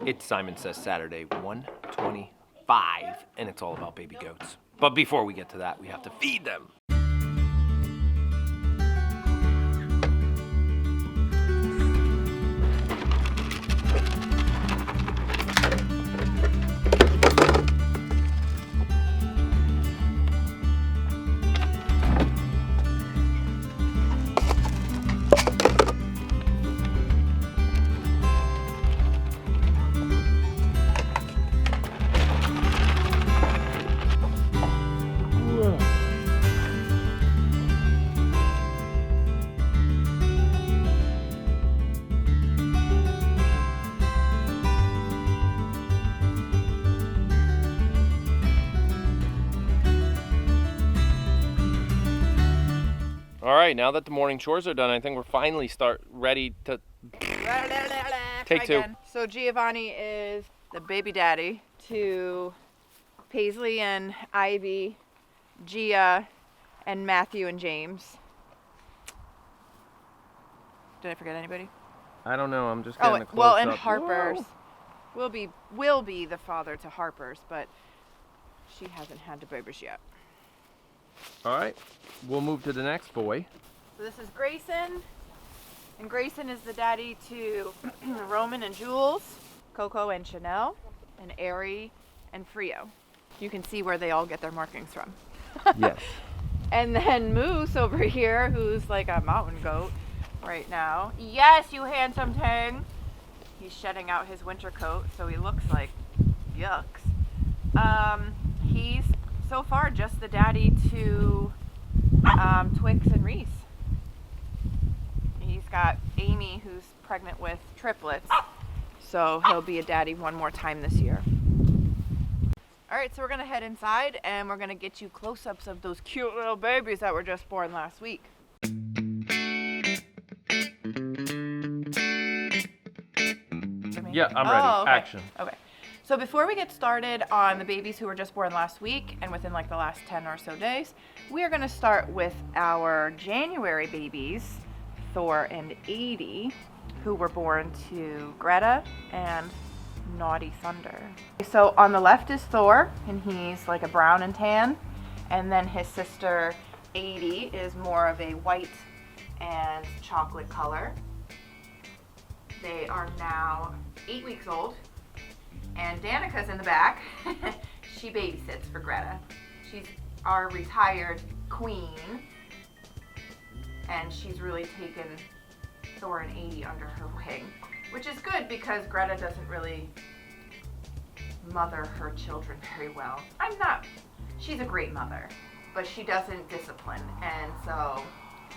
It's Simon Says Saturday 125, and it's all about baby goats. But before we get to that, we have to feed them. All right, now that the morning chores are done, I think we're finally ready to take two. So Giovanni is the baby daddy to Paisley and Ivy, Gia, and Matthew and James. Did I forget anybody? I don't know. I'm just getting the close well, and up. Harper's Whoa. will be the father to Harper's, but she hasn't had the babies yet. All right, we'll move to the next boy. So this is Grayson, and Grayson is the daddy to Roman and Jules, Coco and Chanel, and Ari and Frio. You can see where they all get their markings from. Yes. And then Moose over here, who's like a mountain goat right now. Yes, you handsome thing. He's shedding out his winter coat, so he looks like yucks. He's so far just the daddy to Twix and Reese. He's got Amy, who's pregnant with triplets, so he'll be a daddy one more time this year. All right, so we're gonna head inside and we're gonna get you close-ups of those cute little babies that were just born last week. Yeah, I'm ready. Oh, okay. Action. Okay. So before we get started on the babies who were just born last week and within like the last 10 or so days, we are going to start with our January babies, Thor and Aty, who were born to Greta and Naughty Thunder. So on the left is Thor, and he's like a brown and tan, and then his sister Aty is more of a white and chocolate color. They are now 8 weeks old. And Danica's in the back. She babysits for Greta. She's our retired queen. And she's really taken Thor and Aty under her wing. Which is good because Greta doesn't really mother her children very well. She's a great mother, but she doesn't discipline. And so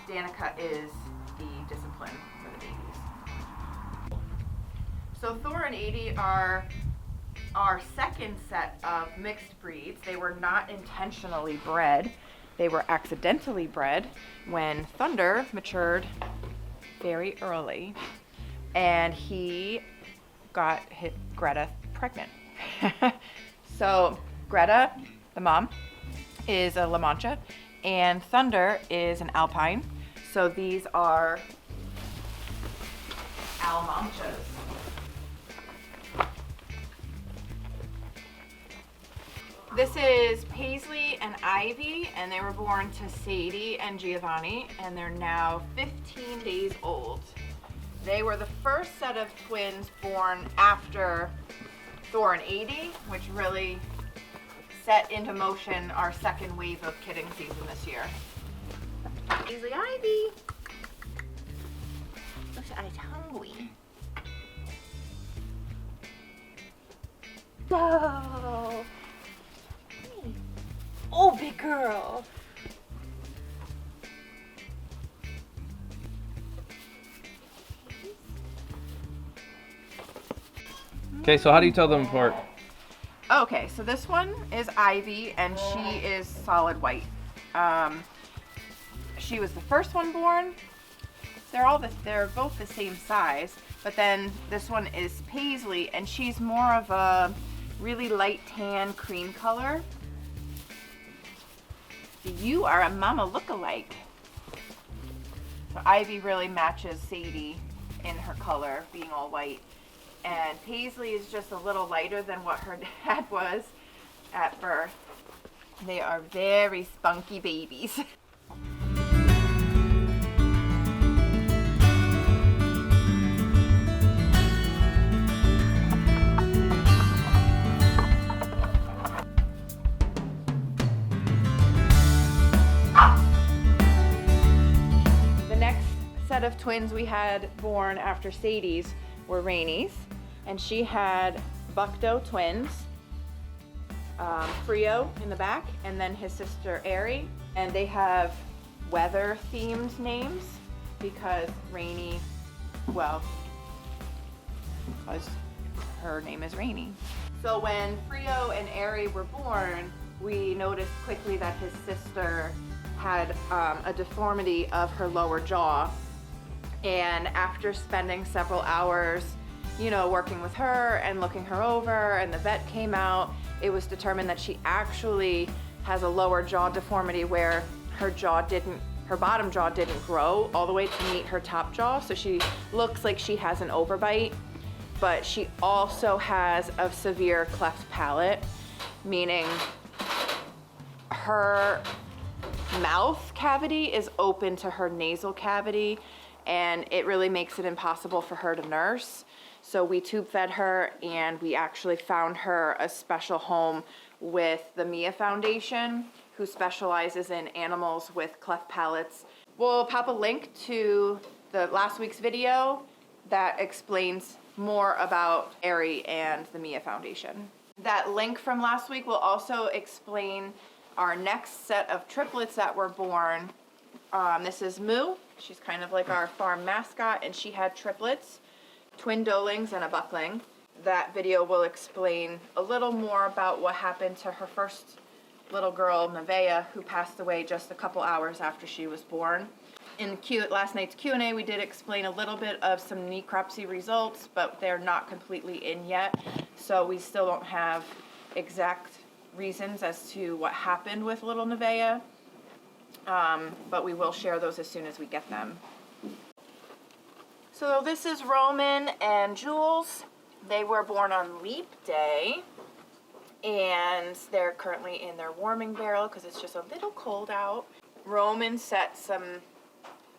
Danica is the discipline for the babies. So Thor and Aty are our second set of mixed breeds. They were not intentionally bred. They were accidentally bred when Thunder matured very early, and he got Greta pregnant. So Greta, the mom, is a La Mancha, and Thunder is an Alpine. So these are Almanchas. This is Paisley and Ivy, and they were born to Sadie and Giovanni, and they're now 15 days old. They were the first set of twins born after Thor and Aty, which really set into motion our second wave of kidding season this year. Paisley, Ivy. Looks like it's hungry. No. Oh, big girl. Okay, so how do you tell them apart? Okay, so this one is Ivy, and she is solid white. She was the first one born. They're both the same size, but then this one is Paisley, and she's more of a really light tan cream color. You are a mama look-alike. So Ivy really matches Sadie in her color, being all white. and Paisley is just a little lighter than what her dad was at birth. They are very spunky babies. Set of twins we had born after Sadie's were Rainey's, and she had Buckdo twins, Frio in the back, and then his sister Aty, and they have weather themed names because Rainey, well, because her name is Rainey. So when Frio and Aty were born, we noticed quickly that his sister had a deformity of her lower jaw. And after spending several hours, you know, working with her and looking her over, and the vet came out, it was determined that she actually has a lower jaw deformity where her bottom jaw didn't grow all the way to meet her top jaw. So she looks like she has an overbite, but she also has a severe cleft palate, meaning her mouth cavity is open to her nasal cavity, and it really makes it impossible for her to nurse. So we tube fed her, and we actually found her a special home with the Mia Foundation, who specializes in animals with cleft palates. We'll pop a link to the last week's video that explains more about Aty and the Mia Foundation. That link from last week will also explain our next set of triplets that were born. This is Moo. She's kind of like our farm mascot, and she had triplets, twin dolings and a buckling. That video will explain a little more about what happened to her first little girl, Nevaeh, who passed away just a couple hours after she was born. In last night's Q&A, we did explain a little bit of some necropsy results, but they're not completely in yet, so we still don't have exact reasons as to what happened with little Nevaeh. But we will share those as soon as we get them. So this is Roman and Jules. They were born on Leap Day, and they're currently in their warming barrel because it's just a little cold out. Roman set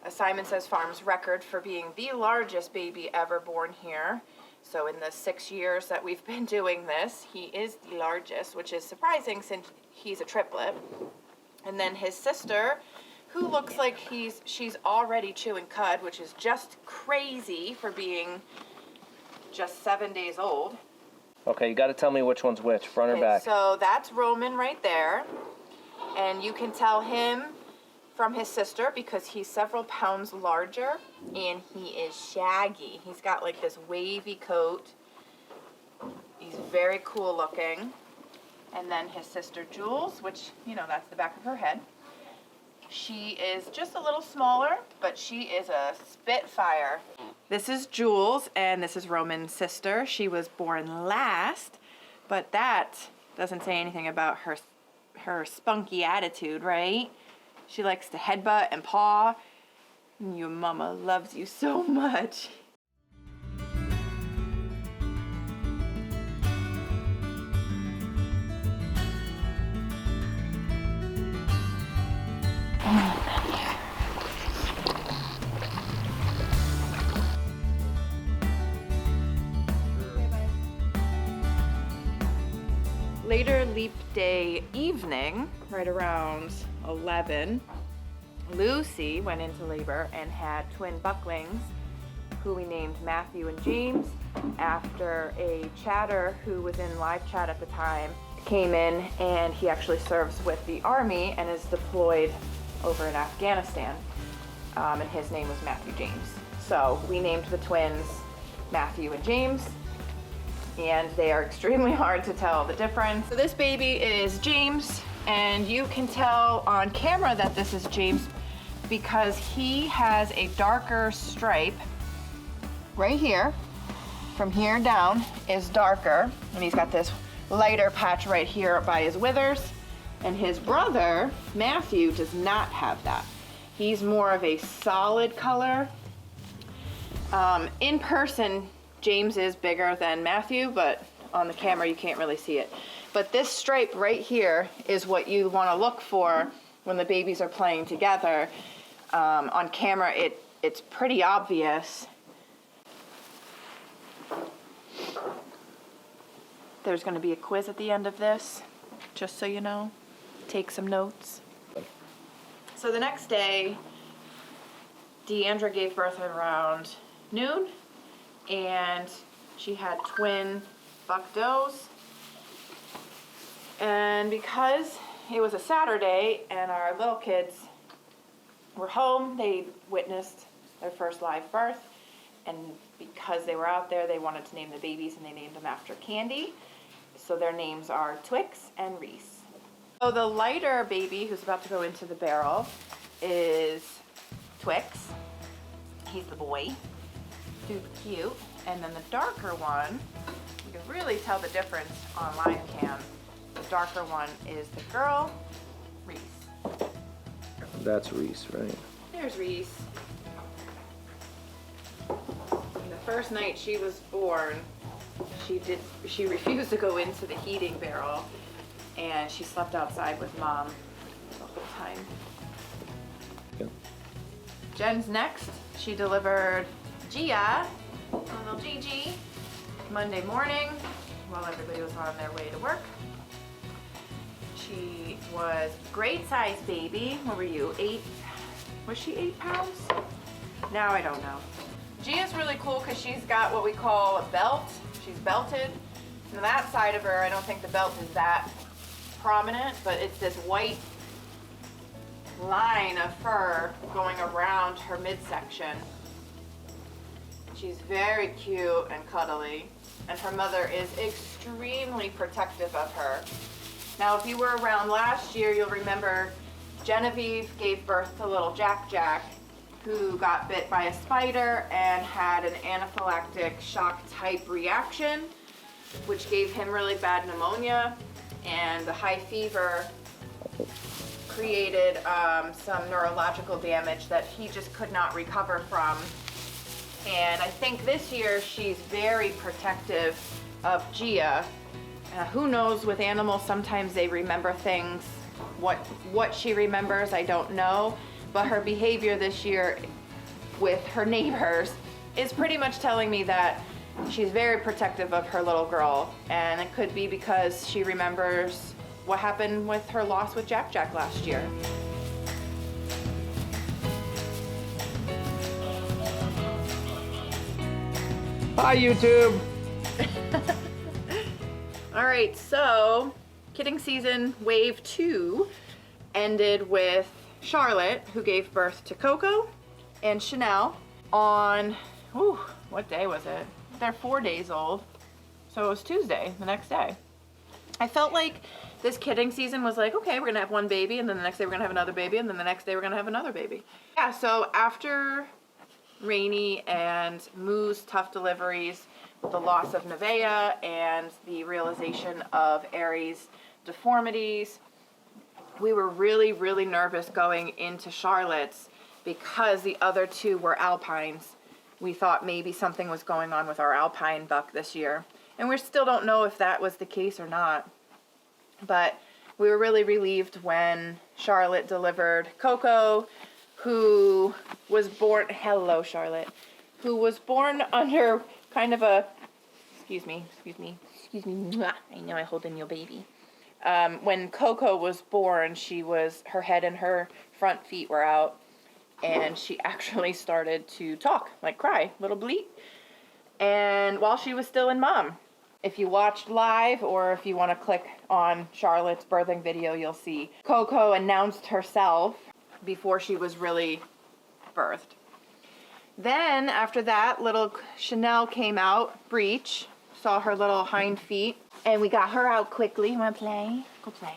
a Syman Says Farms record for being the largest baby ever born here. So in the 6 years that we've been doing this, he is the largest, which is surprising since he's a triplet. And then his sister, who looks like she's already chewing cud, which is just crazy for being just 7 days old. Okay, you got to tell me which one's which, front or back. So that's Roman right there. And you can tell him from his sister because he's several pounds larger, and he is shaggy. He's got like this wavy coat. He's very cool looking. And then his sister Jules, which, you know, that's the back of her head. She is just a little smaller, but she is a spitfire. This is Jules, and this is Roman's sister. She was born last, but that doesn't say anything about her spunky attitude, right? She likes to headbutt and paw. Your mama loves you so much. Later Leap Day evening, right around 11, Lucy went into labor and had twin bucklings, who we named Matthew and James, after a chatter who was in live chat at the time came in, and he actually serves with the Army and is deployed over in Afghanistan, and his name was Matthew James. So we named the twins Matthew and James, and they are extremely hard to tell the difference. So this baby is James, and you can tell on camera that this is James because he has a darker stripe right here. From here down is darker, and he's got this lighter patch right here by his withers. And his brother, Matthew, does not have that. He's more of a solid color. In person, James is bigger than Matthew, but on the camera you can't really see it. But this stripe right here is what you want to look for when the babies are playing together. On camera it's pretty obvious. There's going to be a quiz at the end of this, just so you know. Take some notes. So the next day, Deandra gave birth around noon, and she had twin buck does. And because it was a Saturday and our little kids were home, they witnessed their first live birth. And because they were out there, they wanted to name the babies, and they named them after candy. So their names are Twix and Reese. So the lighter baby who's about to go into the barrel is Twix. He's the boy. Super cute. And then the darker one, you can really tell the difference on live cam. The darker one is the girl, Reese. That's Reese, right? There's Reese. And the first night she was born, she refused to go into the heating barrel, and she slept outside with Mom the whole time. Yeah. Jen's next. She delivered Gia, little Gigi, Monday morning while everybody was on their way to work. She was great size baby. What were you, 8? Was she 8 pounds? Now I don't know. Gia's really cool because she's got what we call a belt. She's belted. And that side of her, I don't think the belt is that prominent, but it's this white line of fur going around her midsection. She's very cute and cuddly, and her mother is extremely protective of her. Now, if you were around last year, you'll remember Genevieve gave birth to little Jack Jack, who got bit by a spider and had an anaphylactic shock type reaction, which gave him really bad pneumonia, and the high fever created some neurological damage that he just could not recover from. And I think this year she's very protective of Gia. Who knows, with animals, sometimes they remember things. What she remembers, I don't know. But her behavior this year with her neighbors is pretty much telling me that she's very protective of her little girl. And it could be because she remembers what happened with her loss with Jack Jack last year. Hi, YouTube. All right, so kidding season wave 2 ended with Charlotte, who gave birth to Coco and Chanel on, what day was it? They're 4 days old, so it was Tuesday, the next day. I felt like this kidding season was like, okay, we're gonna have one baby, and then the next day we're gonna have another baby, and then the next day we're gonna have another baby. Yeah, so after Rainey and Moo's tough deliveries, the loss of Nevaeh and the realization of Aries' deformities, we were really, really nervous going into Charlotte's because the other two were Alpines. We thought maybe something was going on with our Alpine buck this year. And we still don't know if that was the case or not. But we were really relieved when Charlotte delivered Coco, who was born, hello Charlotte, who was born under kind of a, excuse me, I know I hold in your baby. When Coco was born, her head and her front feet were out, and she actually started to talk, like cry, little bleat, and while she was still in mom. If you watched live, or if you want to click on Charlotte's birthing video, you'll see Coco announced herself before she was really birthed. Then, after that, little Chanel came out, breech, saw her little hind feet, and we got her out quickly. You want to play? Go play.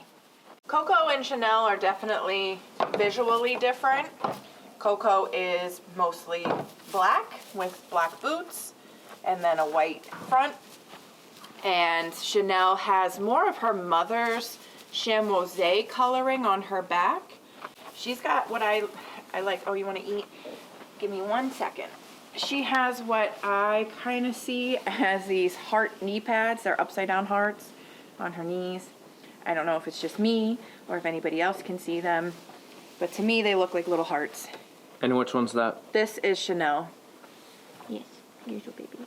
Coco and Chanel are definitely visually different. Coco is mostly black with black boots and then a white front. And Chanel has more of her mother's chamoisé coloring on her back. She's got what I like. Oh, you want to eat? Give me 1 second. she has what I kind of see as these heart knee pads. They're upside down hearts on her knees. I don't know if it's just me or if anybody else can see them, but to me they look like little hearts. And which one's that? This is Chanel. Yes, here's your baby.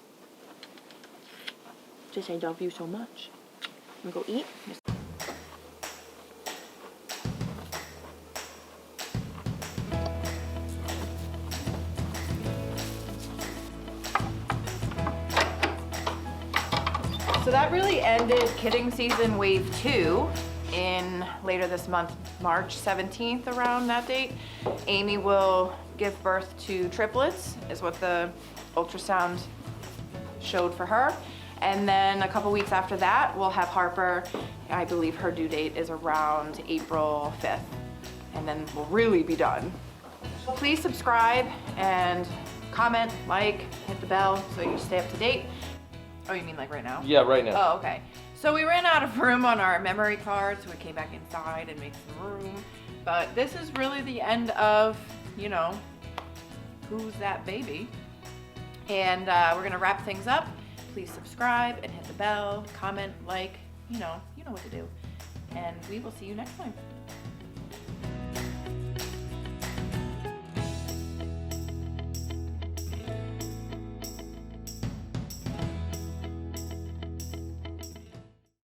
Just I love you so much. I'm gonna go eat. So that really ended kidding season wave 2 in later this month, March 17th, around that date. Amy will give birth to triplets, is what the ultrasound showed for her. And then a couple weeks after that, we'll have Harper. I believe her due date is around April 5th. And then we'll really be done. So please subscribe and comment, like, hit the bell so you stay up to date. Oh, you mean like right now? Yeah, right now. Oh, okay. So we ran out of room on our memory card, so we came back inside and made some room. But this is really the end of, you know, Who's That Baby? And we're gonna wrap things up. Please subscribe and hit the bell, comment, like, you know what to do. And we will see you next time.